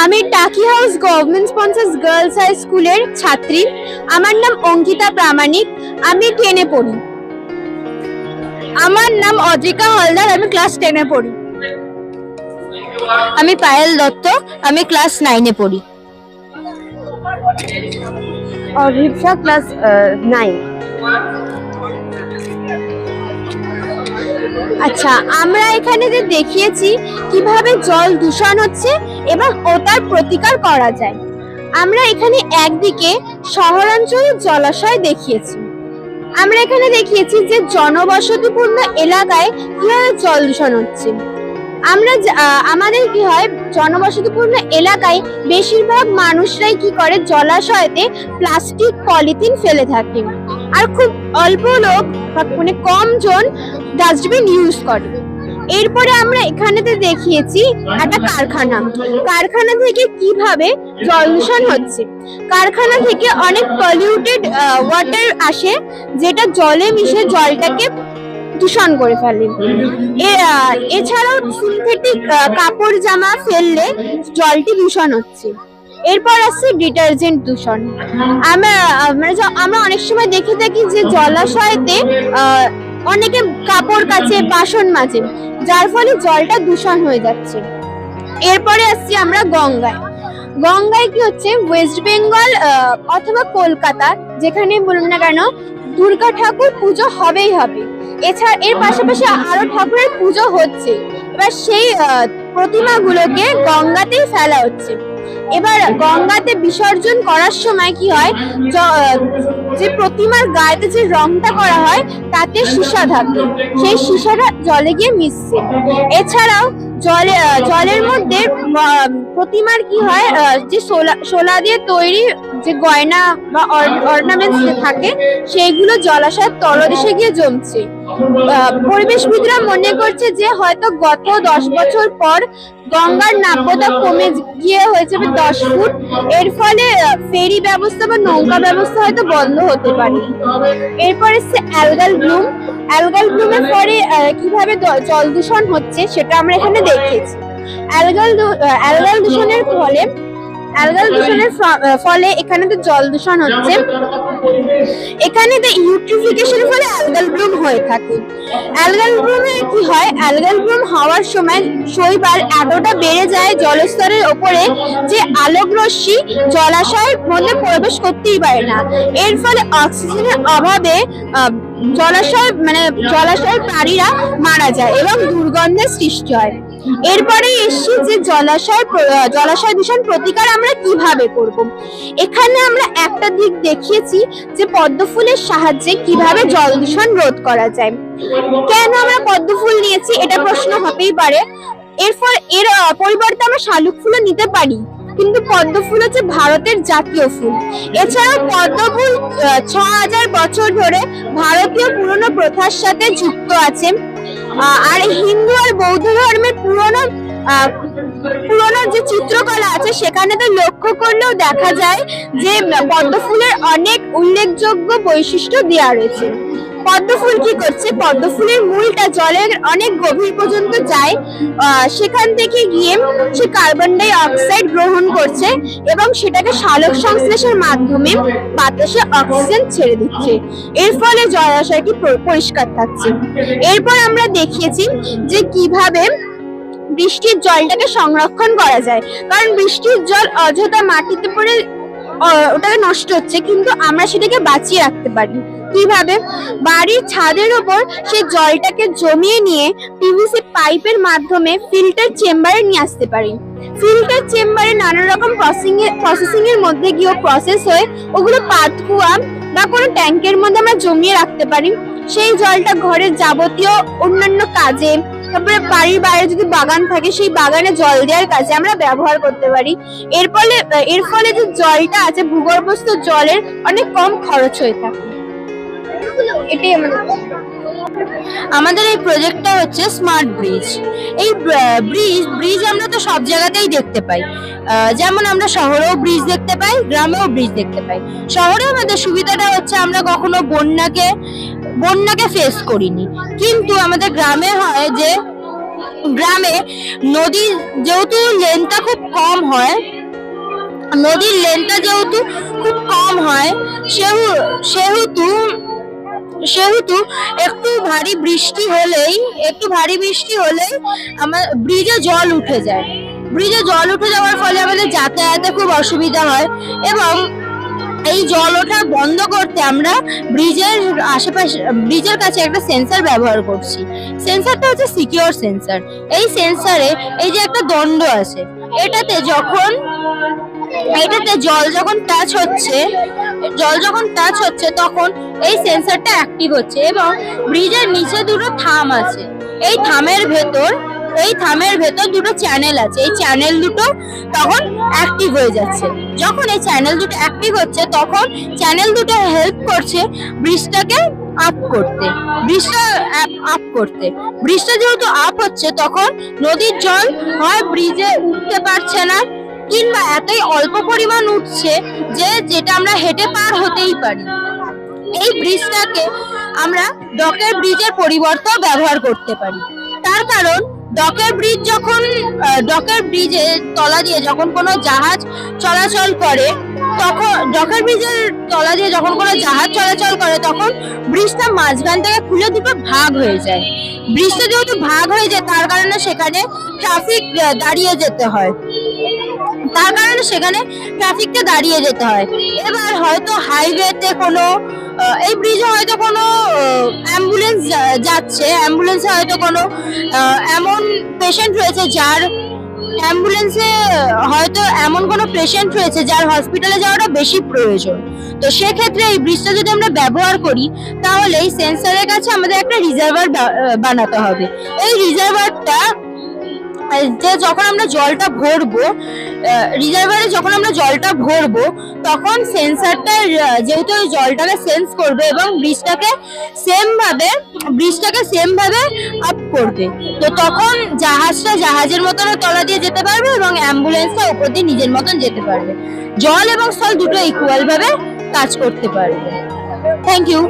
আমি Taki house government sponsored girls high স্কুলের ছাত্রী। আমার নাম অঙ্কিতা প্রামাণিক, আমি 10-এ পড়ি। আমার নাম অদ্রিকা হালদার, আমি ক্লাস 10-এ পড়ি। আমি পায়েল দত্ত, আমি ক্লাস 9-এ পড়ি। অভিপ্সা ক্লাস 9। আচ্ছা, আমরা এখানে যে দেখিয়েছি কিভাবে জল দূষণ হচ্ছে এবং ওটার প্রতিকার করা যায়। আমরা এখানে একদিকে শহরাঞ্চলের জলাশয় দেখিয়েছি, আমরা এখানে দেখিয়েছি যে জনবসতিপূর্ণ এলাকায় কিভাবে জল দূষণ হচ্ছে। আমাদের কি হয়, জনবসতিপূর্ণ এলাকায় বেশিরভাগ মানুষরাই কি করে, জলাশয়তে প্লাস্টিক পলিথিন ফেলে থাকে, আর খুব অল্প লোক মানে কম জন ডাস্টবিন ইউজ করে। এরপরে আমরা এখানেতে দেখিয়েছি একটা কারখানা থেকে কিভাবে জল দূষণ হচ্ছে। কারখানা থেকে অনেক পলিউটেড ওয়াটার আসে, যেটা জলে মিশে জলটাকে দূষণ করে ফেলে। এছাড়াও সিনথেটিক কাপড় জামা ফেললে জলটি দূষণ হচ্ছে। এরপর আসছে ডিটারজেন্ট দূষণ। আমরা অনেক সময় দেখে থাকি যে জলাশয়তে অনেকে কাপড় কাচে, বাসন মাজে, যার ফলে জলটা দূষণ হয়ে যাচ্ছে। এরপরে আসছি আমরা গঙ্গায় কি হচ্ছে, ওয়েস্ট বেঙ্গল অথবা কলকাতা যেখানে বলুন না কেন, দুর্গা ঠাকুর পুজো হবেই হবে। এছাড়া এর পাশাপাশি আরো ঠাকুরের পুজো হচ্ছে। এবার সেই প্রতিমাগুলোকে গঙ্গাতেই ফেলা হচ্ছে। এবার গঙ্গাতে বিসর্জন করার সময় কি হয়, যে প্রতিমার গায়েতে যে রংটা করা হয় তাতে সীসা থাকে, সেই সীসাটা জলে গিয়ে মিশছে। এছাড়াও জলের মধ্যে প্রতিমার কি হয়, যে শোলা দিয়ে তৈরি যে গয়না বা অর্নামেন্টস থাকে, সেইগুলো জলাশয়ের তলদেশে গিয়ে জমছে। পরিবেশবিদরা মনে করছে যে হয়তো গত 10 বছর পর গঙ্গার নাব্যতা কমে গিয়ে হয়েছে 10 ফুট। এর ফলে ফেরি ব্যবস্থা বা নৌকা ব্যবস্থা হয়তো বন্ধ হতে পারে। এরপর এসছে অ্যালগাল ব্লুমের পরে কিভাবে জল দূষণ হচ্ছে সেটা আমরা এখানে দেখিয়েছি। অ্যালগাল দূষণের ফলে এখানে তো জল দূষণ হচ্ছে। এখানে তো ইউট্রিফিকেশনের ফলে অ্যালগাল ব্লুম হয়ে থাকে। অ্যালগাল ব্লুমে কি হয়, অ্যালগাল ব্লুম হওয়ার সময় শৈবাল এতটা বেড়ে যায় জলস্তরের ওপরে যে আলোক রশ্মি জলাশয়ের মধ্যে প্রবেশ করতেই পারে না। এর ফলে অক্সিজেনের অভাবে জলাশয়ের প্রাণীরা মারা যায় এবং দুর্গন্ধের সৃষ্টি হয়। এরপরে এসছি যে জলাশয় দূষণ প্রতিকার আমরা কিভাবে করব। এখানে আমরা একটা দিক দেখিয়েছি যে পদ্ম ফুলের সাহায্যে কিভাবে জল দূষণ রোধ করা যায়। কেন আমরা পদ্ম ফুল নিয়েছি, এটা প্রশ্ন হতেই পারে। এর পরিবর্তে আমরা শালুক ফুলও নিতে পারি, কিন্তু পদ্ম ফুল হচ্ছে ভারতের জাতীয় ফুল। এছাড়াও পদ্ম ফুল 6000 বছর ধরে ভারতীয় পুরনো প্রথার সাথে যুক্ত আছে। আর হিন্দু আর বৌদ্ধ ধর্মের পুরনো যে চিত্রকলা আছে সেখানে তো লক্ষ্য করলেও দেখা যায় যে পদ্ম ফুলের অনেক উল্লেখযোগ্য বৈশিষ্ট্য দেওয়া রয়েছে। পদ্ম ফুল কি করছে, পদ্ম ফুলের মূলটা জলের অনেক গভীর পর্যন্ত যায়, সেখান থেকে গিয়ে সে কার্বন ডাই অক্সাইড গ্রহণ করছে এবং সেটাকে সালোক সংশ্লেষের মাধ্যমে বাতাসে অক্সিজেন ছেড়ে দিচ্ছে। এর ফলে জলাশয়টি পরিষ্কার থাকছে। এরপর আমরা দেখিয়েছি যে কিভাবে বৃষ্টির জলটাকে সংরক্ষণ করা যায়, কারণ বৃষ্টির জল অযথা মাটিতে পড়ে ওটাকে নষ্ট হচ্ছে, কিন্তু আমরা সেটাকে বাঁচিয়ে রাখতে পারি। কিভাবে, বাড়ির ছাদের ওপর সেই জলটাকে জমিয়ে নিয়ে পিভিসি পাইপের মাধ্যমে ফিল্টার চেম্বারে নিয়ে আসতে পারি। ফিল্টার চেম্বারে নানা রকম প্রসেসিং এর মধ্যে গিয়ে প্রসেস হয়ে ওগুলো পাতকুয়া বা কোনো ট্যাঙ্কের মধ্যে আমরা জমিয়ে রাখতে পারি। সেই জলটা ঘরের যাবতীয় অন্যান্য কাজে, তারপরে বাড়ির বাইরে যদি বাগান থাকে সেই বাগানে জল দেওয়ার কাজে আমরা ব্যবহার করতে পারি। এর ফলে যে জলটা আছে, ভূগর্ভস্থ জলের অনেক কম খরচ হয়ে থাকে। এটাই আমাদের এই প্রজেক্টটা হচ্ছে স্মার্ট ব্রিজ। এই ব্রিজ আমরা তো সব জায়গাতেই দেখতে পাই, যেমন আমরা শহরেও ব্রিজ দেখতে পাই, গ্রামেও ব্রিজ দেখতে পাই। শহরে আমাদের সুবিধাটা হচ্ছে আমরা কখনো বন্যাকে ফেস করিনি, কিন্তু আমাদের গ্রামে হয় যে গ্রামে নদীর যেহেতু লেন্থটা খুব কম হয়, নদীর লেন্থটা যেহেতু খুব কম হয়, সেহেতু সেহেতু একটু ভারী বৃষ্টি হলেই আমার ব্রিজে জল উঠে যায়। ব্রিজে জল উঠে যাওয়ার ফলে আমাদের যাতায়াতে খুব অসুবিধা হয়, এবং এই জল ওঠা বন্ধ করতে আমরা ব্রিজের আশেপাশে, ব্রিজের কাছে একটা সেন্সর ব্যবহার করছি। সেন্সরটা হচ্ছে সিকিউর সেন্সর। এই সেন্সরে এই যে একটা দণ্ড আছে, এটাতে জল যখন টাচ হচ্ছে তখন এই সেন্সরটা অ্যাক্টিভ হচ্ছে, এবং ব্রিজের নিচে দুটো থাম আছে। এই থামের ভেতর দুটো চ্যানেল আছে। এই চ্যানেল দুটো তখন অ্যাক্টিভ হয়ে যাচ্ছে। যখন এই চ্যানেল দুটো অ্যাক্টিভ হচ্ছে তখন চ্যানেল দুটো হেল্প করছে ব্রিজটাকে আপ করতে। ব্রিজটা যেহেতু আপ হচ্ছে, তখন নদীর জল হয় ব্রিজে উঠতে পারছে না, কিংবা এতই অল্প পরিমাণ উঠছে যে যেটা আমরা হেঁটে পার হতেই পারি। এই ব্রিজটাকে আমরা ডকের ব্রিজের পরিবর্তেও ব্যবহার করতে পারি। তার কারণ ডকের ব্রিজের তলা দিয়ে যখন কোনো জাহাজ চলাচল করে, তখন ব্রিজটা মাঝখান থেকে খুলে দুটো ভাগ হয়ে যায়। ব্রিজটা যেহেতু ভাগ হয়ে যায়, তার কারণে সেখানে ট্রাফিককে দাঁড়িয়ে যেতে হয়। এবার হয়তো হাইওয়েতে এই ব্রিজে হয়তো কোনো অ্যাম্বুলেন্স যাচ্ছে, অ্যাম্বুলেন্সে হয়তো কোনো এমন পেশেন্ট রয়েছে যার হসপিটালে যাওয়াটা বেশি প্রয়োজন। তো সেক্ষেত্রে এই ব্রিজটা যদি আমরা ব্যবহার করি, তাহলে এই সেন্সরের কাছে আমাদের একটা রিজার্ভার বানাতে হবে। এই রিজার্ভারটা যখন আমরা জলটা ভরবো, তখন সেন্সরটা যেহেতু ওই জলটাকে সেন্স করবে এবং ব্রিজটাকে সেম ভাবে আপ করবে, তো তখন জাহাজটা জাহাজের মতন তলা দিয়ে যেতে পারবে, এবং অ্যাম্বুলেন্সটা উপর দিয়ে নিজের মতন যেতে পারবে। জল এবং স্থল দুটো ইকুয়াল ভাবে কাজ করতে পারবে। Thank you.